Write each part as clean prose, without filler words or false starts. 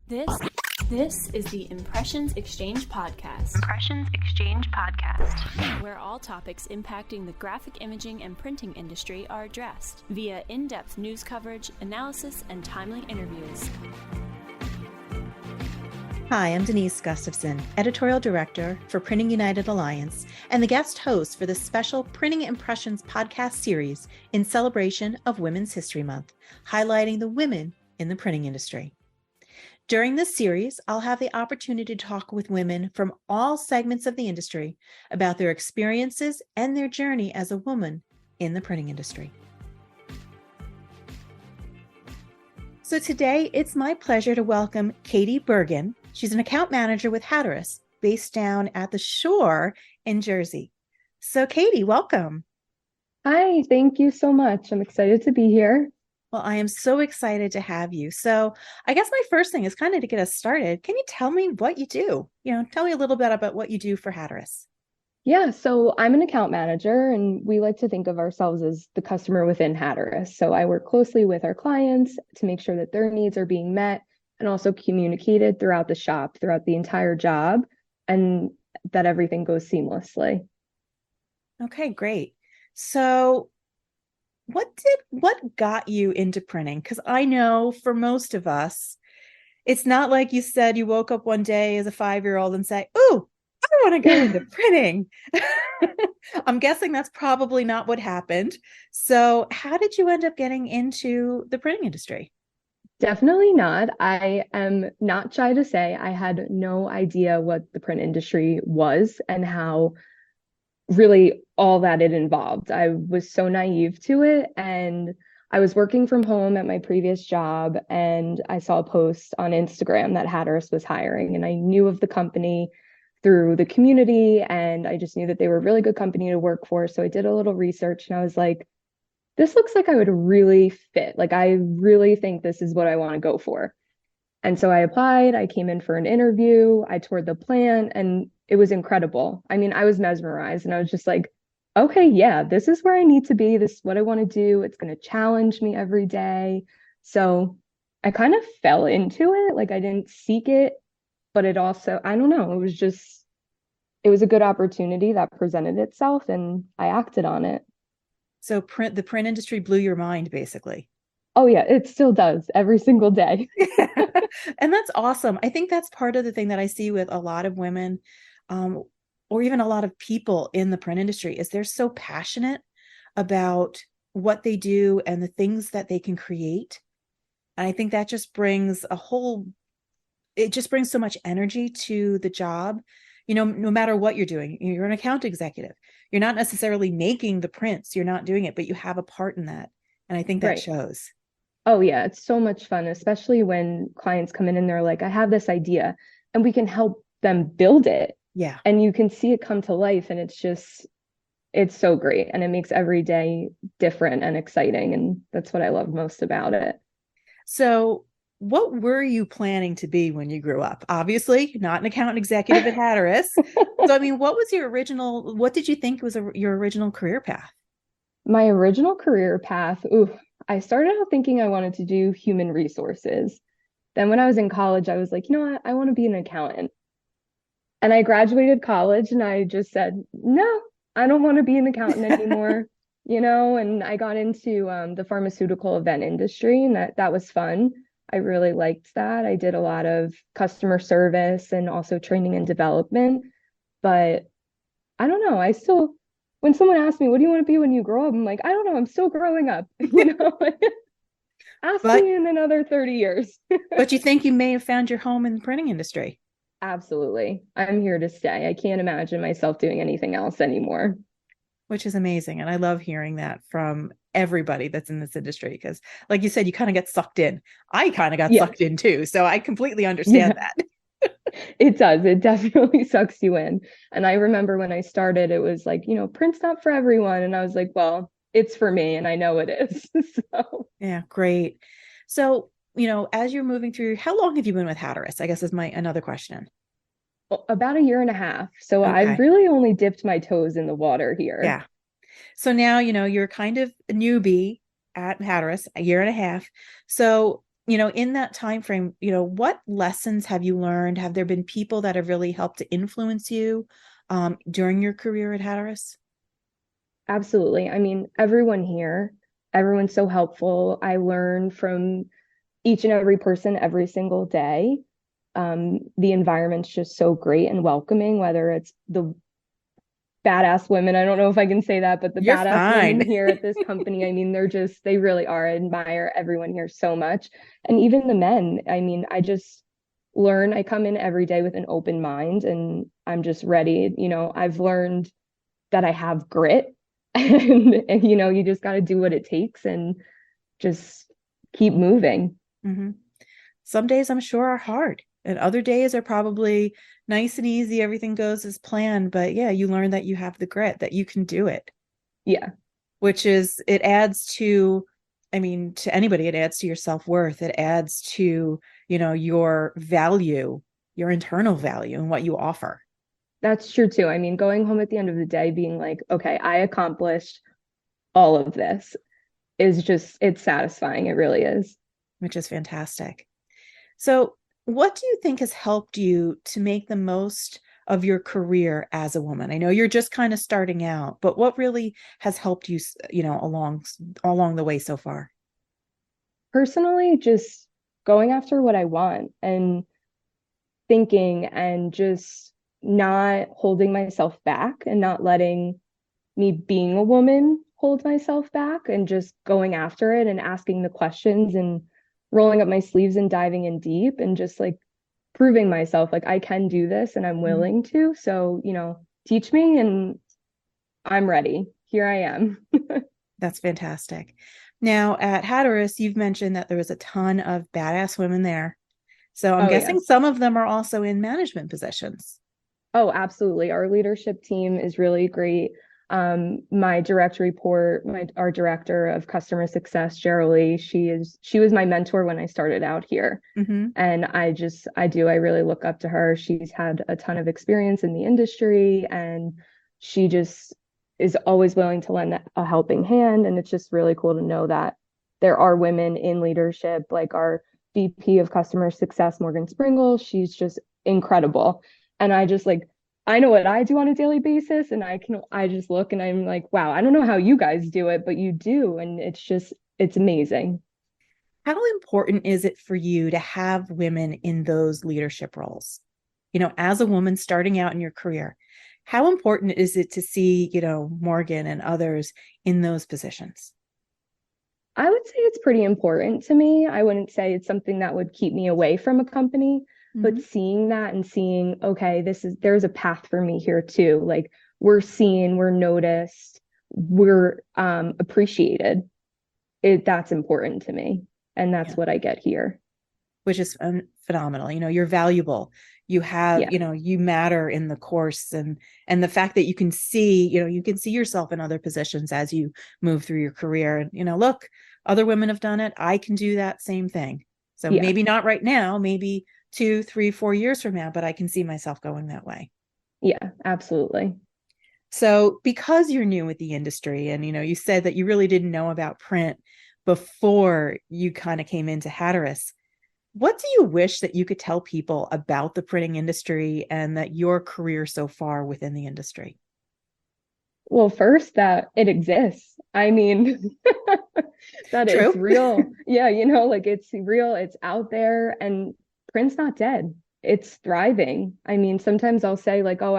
This is the Impressions Exchange Podcast. Where all topics impacting the graphic imaging and printing industry are addressed via in-depth news coverage, analysis, and timely interviews. Hi, I'm Denise Gustavson, Editorial Director for Printing United Alliance, and the guest host for the special Printing Impressions podcast series in celebration of Women's History Month, highlighting the women in the printing industry. During this series, I'll have the opportunity to talk with women from all segments of the industry about their experiences and their journey as a woman in the printing industry. So today, it's my pleasure to welcome Katie Burgin. She's an account manager with Hatteras, based down at the Shore in Jersey. So Katie, welcome. Hi, thank you so much. I'm excited to be here. Well, I am so excited to have you. So I guess my first thing is kind of to get us started. Can you tell me what you do? Tell me a little bit about what you do for Hatteras. Yeah, so I'm an account manager, and we like to think of ourselves as the customer within Hatteras. So I work closely with our clients to make sure that their needs are being met and also communicated throughout the shop, throughout the entire job, and that everything goes seamlessly. Okay, great. So what got you into printing? Because I know for most of us, it's not like you said you woke up one day as a 5-year-old and say, "Ooh, I want to go into printing." I'm guessing that's probably not what happened. So how did you end up getting into the printing industry? Definitely not. I am not shy to say I had no idea what the print industry was and how really all that it involved. I was so naive to it, and I was working from home at my previous job, and I saw a post on Instagram that Hatteras was hiring, and I knew of the company through the community, and I just knew that they were a really good company to work for. So I did a little research, and I was like, this looks like I would really fit. Like, I really think this is what I want to go for. And so I applied, I came in for an interview, I toured the plant, and it was incredible. I mean, I was mesmerized, and I was just like, okay, yeah, this is where I need to be. This is what I want to do. It's going to challenge me every day. So I kind of fell into it. Like, I didn't seek it, but it also, I don't know, it was a good opportunity that presented itself, and I acted on it. So the print industry blew your mind, basically. Oh yeah, it still does every single day. And that's awesome. I think that's part of the thing that I see with a lot of women, or even a lot of people in the print industry, is they're so passionate about what they do and the things that they can create. And I think that just brings it just brings so much energy to the job. No matter what you're doing, you're an account executive. You're not necessarily making the prints. You're not doing it, but you have a part in that. And I think that shows. Oh yeah, it's so much fun, especially when clients come in and they're like, I have this idea, and we can help them build it. Yeah. And you can see it come to life, and it's so great. And it makes every day different and exciting. And that's what I love most about it. So what were you planning to be when you grew up? Obviously, not an account executive at Hatteras. So, I mean, what did you think was your original career path? My original career path, I started out thinking I wanted to do human resources. Then when I was in college, I was like, you know what? I want to be an accountant. And I graduated college, and I just said, no, I don't want to be an accountant anymore. And I got into the pharmaceutical event industry, and that was fun. I really liked that. I did a lot of customer service and also training and development. But I don't know. When someone asks me, what do you want to be when you grow up? I'm like, I don't know. I'm still growing up. Ask me in another 30 years. But you think you may have found your home in the printing industry? Absolutely. I'm here to stay. I can't imagine myself doing anything else anymore. Which is amazing. And I love hearing that from everybody that's in this industry, because like you said, you kind of get sucked in. I kind of got sucked in too. So I completely understand that. It does. It definitely sucks you in. And I remember when I started, it was like, print's not for everyone. And I was like, well, it's for me, and I know it is. So yeah, great. So, as you're moving through, how long have you been with Hatteras? I guess is another question. About 1.5 years. So okay. I've really only dipped my toes in the water here. Yeah. So now, you're kind of a newbie at Hatteras, 1.5 years. So in that time frame, what lessons have you learned? Have there been people that have really helped to influence you during your career at Hatteras? Absolutely. I mean, everyone here, everyone's so helpful. I learn from each and every person every single day. The environment's just so great and welcoming, whether it's the badass women. I don't know if I can say that, but the You're badass women fine. here at this company, I mean, they really are. I admire everyone here so much. And even the men, I mean, I just learn. I come in every day with an open mind and I'm just ready. I've learned that I have grit and you just got to do what it takes and just keep moving. Mm-hmm. Some days I'm sure are hard, and other days are probably nice and easy. Everything goes as planned. But yeah, you learn that you have the grit, that you can do it, Yeah, which is, it adds to, I mean, to anybody, it adds to your self-worth. It adds to, your value, your internal value and what you offer. that's true too. I mean, going home at the end of the day being like, okay, I accomplished all of this is just, it's satisfying. It really is. Which is fantastic. So, what do you think has helped you to make the most of your career as a woman? I know you're just kind of starting out, but what really has helped you, along the way so far? Personally, just going after what I want and thinking and just not holding myself back and not letting me being a woman hold myself back and just going after it and asking the questions and rolling up my sleeves and diving in deep and just like proving myself like I can do this and I'm Mhm. willing to. So, teach me and I'm ready. Here I am. That's fantastic. Now, at Hatteras, you've mentioned that there was a ton of badass women there. So I'm Oh, guessing yes. some of them are also in management positions. Oh, absolutely. Our leadership team is really great. My direct report, our director of customer success, Geraldine, she was my mentor when I started out here. Mm-hmm. And I really look up to her. She's had a ton of experience in the industry and she just is always willing to lend a helping hand. And it's just really cool to know that there are women in leadership, like our VP of customer success, Morgan Springle. She's just incredible. And I know what I do on a daily basis. And I just look and I'm like, wow, I don't know how you guys do it, but you do. And it's amazing. How important is it for you to have women in those leadership roles? As a woman starting out in your career, how important is it to see, Morgan and others in those positions? I would say it's pretty important to me. I wouldn't say it's something that would keep me away from a company, but Mm-hmm. seeing that and seeing, okay, there's a path for me here too. Like we're seen, we're noticed, we're appreciated. That's important to me. And that's Yeah. what I get here. Which is phenomenal. You're valuable. You have, Yeah. you matter in the course, and the fact that you can see, you can see yourself in other positions as you move through your career. And, look, other women have done it. I can do that same thing. So Yeah. maybe not right now, maybe 2, 3, 4 years from now, but I can see myself going that way. Yeah, absolutely. So because you're new with the industry and, you said that you really didn't know about print before you kind of came into Hatteras, what do you wish that you could tell people about the printing industry and that your career so far within the industry? Well, first, that it exists. I mean, that it's True. real. Yeah, like it's real, it's out there, and print's not dead. It's thriving. I mean, sometimes I'll say, like, oh,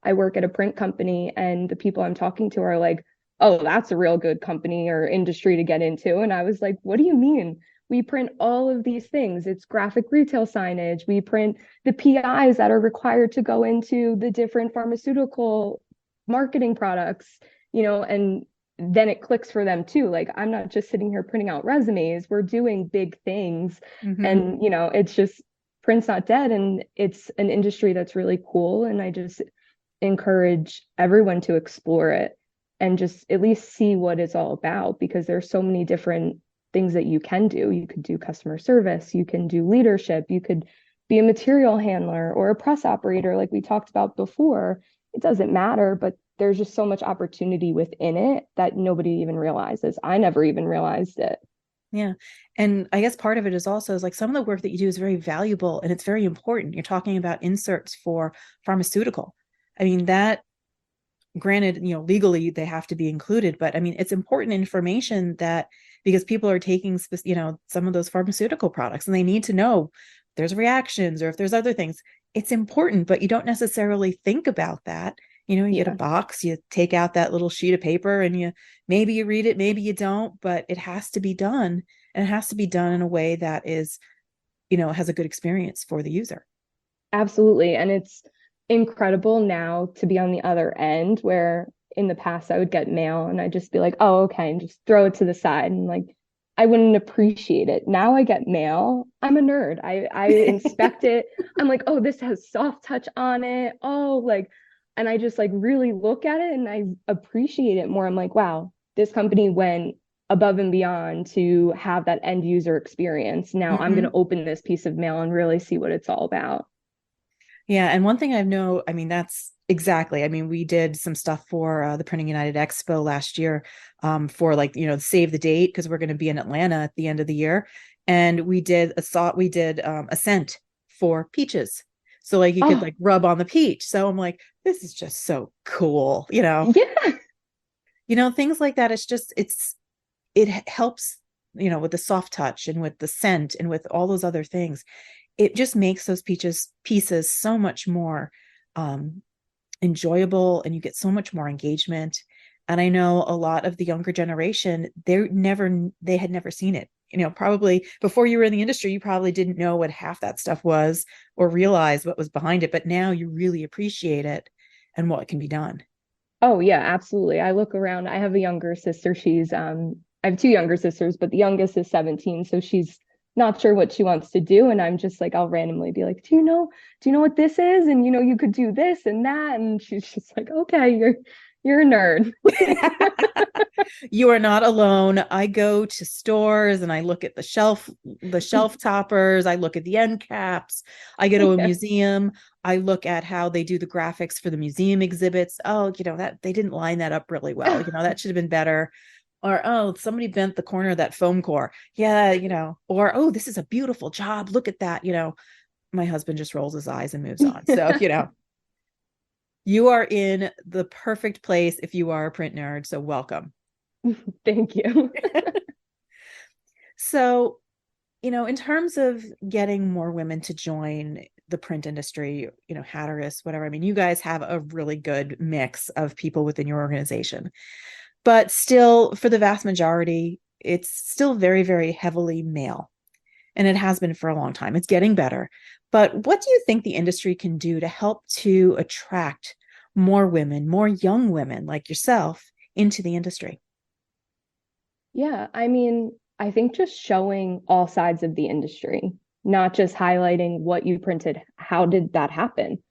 I work at a print company, and the people I'm talking to are like, oh, that's a real good company or industry to get into. And I was like, what do you mean? We print all of these things. It's graphic retail signage. We print the PIs that are required to go into the different pharmaceutical marketing products, and then it clicks for them too. Like I'm not just sitting here printing out resumes, we're doing big things. Mm-hmm. And, it's just print's not dead and it's an industry that's really cool. And I just encourage everyone to explore it and just at least see what it's all about because there's so many different things that you can do. You could do customer service, you can do leadership, you could be a material handler or a press operator like we talked about before. It doesn't matter, but there's just so much opportunity within it that nobody even realizes. I never even realized it. Yeah. And I guess part of it is also is like some of the work that you do is very valuable and it's very important. You're talking about inserts for pharmaceutical. I mean, that granted, legally they have to be included, but I mean, it's important information that because people are taking, some of those pharmaceutical products and they need to know if there's reactions or if there's other things. It's important, but you don't necessarily think about that. You get a box, you take out that little sheet of paper and maybe you read it, maybe you don't, but it has to be done. And it has to be done in a way that is, has a good experience for the user. Absolutely. And it's incredible now to be on the other end where in the past I would get mail and I'd just be like, oh, okay, and just throw it to the side and like I wouldn't appreciate it. Now I get mail. I'm a nerd. I inspect it. I'm like, oh, this has soft touch on it. Oh, like, and I just like really look at it and I appreciate it more. I'm like, wow, this company went above and beyond to have that end user experience. Now I'm going to open this piece of mail and really see what it's all about. Yeah. And one thing I mean, that's exactly, I mean, we did some stuff for the Printing United Expo last year for like, save the date because we're going to be in Atlanta at the end of the year. And we did a scent for peaches. So like you could like rub on the peach. So I'm like, this is just so cool, Yeah. Things like that. It helps, with the soft touch and with the scent and with all those other things. It just makes those pieces so much more enjoyable and you get so much more engagement. And I know a lot of the younger generation, they had never seen it. Probably before you were in the industry, you probably didn't know what half that stuff was or realize what was behind it. But now you really appreciate it and what can be done. Oh yeah, absolutely. I look around. I have a younger sister. I have two younger sisters, but the youngest is 17, so she's not sure what she wants to do. And I'm just like, I'll randomly be like, do you know what this is? And you could do this and that. And she's just like, okay, you're a nerd. You are not alone. I go to stores and I look at the shelf toppers. I look at the end caps. I go to a museum. I look at how they do the graphics for the museum exhibits. Oh, that they didn't line that up really well. That should have been better. Or, oh, somebody bent the corner of that foam core. Yeah, or, oh, this is a beautiful job. Look at that. My husband just rolls his eyes and moves on. So, you are in the perfect place if you are a print nerd. So welcome. Thank you. So, in terms of getting more women to join the print industry, Hatteras, whatever, I mean, you guys have a really good mix of people within your organization. But still, for the vast majority, it's still very, very heavily male. And it has been for a long time. It's getting better. But what do you think the industry can do to help to attract more women, more young women like yourself into the industry? Yeah, I mean, I think just showing all sides of the industry, not just highlighting what you printed. How did that happen?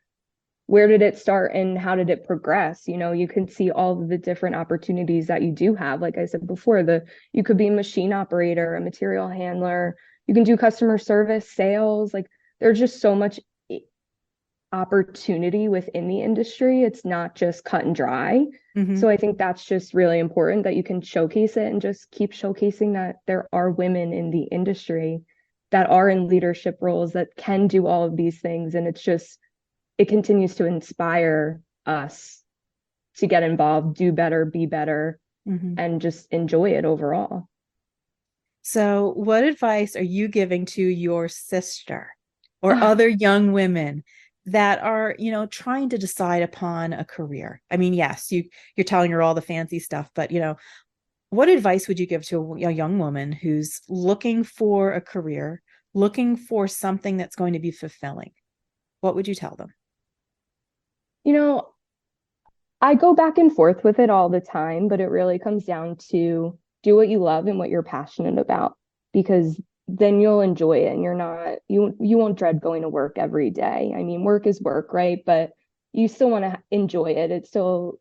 Where did it start and how did it progress? You can see all of the different opportunities that you do have. Like I said before, you could be a machine operator, a material handler, you can do customer service, sales. Like there's just so much opportunity within the industry. It's not just cut and dry. So I think that's just really important that you can showcase it and just keep showcasing that there are women in the industry that are in leadership roles that can do all of these things. And it continues to inspire us to get involved, do better, be better, and just enjoy it overall. So what advice are you giving to your sister or other young women that are, trying to decide upon a career? I mean, yes, you're telling her all the fancy stuff, but, what advice would you give to a young woman who's looking for a career, looking for something that's going to be fulfilling? What would you tell them? I go back and forth with it all the time, but it really comes down to do what you love and what you're passionate about, because then you'll enjoy it and you won't dread going to work every day. I mean, work is work, right? But you still want to enjoy it. It still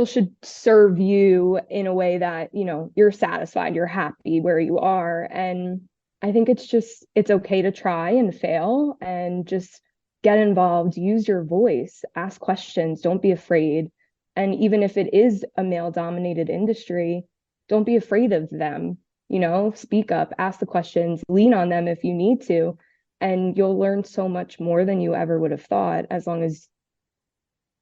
should serve you in a way that, you're satisfied, you're happy where you are. And I think it's okay to try and fail and just get involved, use your voice, ask questions, don't be afraid. And even if it is a male dominated industry, don't be afraid of them. speak up, ask the questions, lean on them if you need to, and you'll learn so much more than you ever would have thought, as long as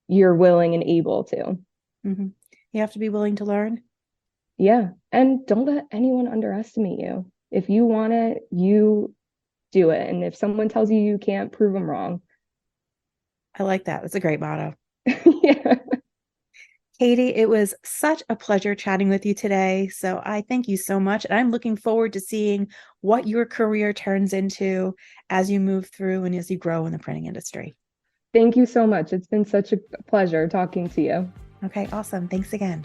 you're willing and able to. Mm-hmm. You have to be willing to learn. Yeah. And don't let anyone underestimate you. If you want it, you do it. And if someone tells you you can't, prove them wrong. I like that. That's a great motto. Yeah. Katie, it was such a pleasure chatting with you today. So I thank you so much. And I'm looking forward to seeing what your career turns into as you move through and as you grow in the printing industry. Thank you so much. It's been such a pleasure talking to you. Okay, awesome. Thanks again.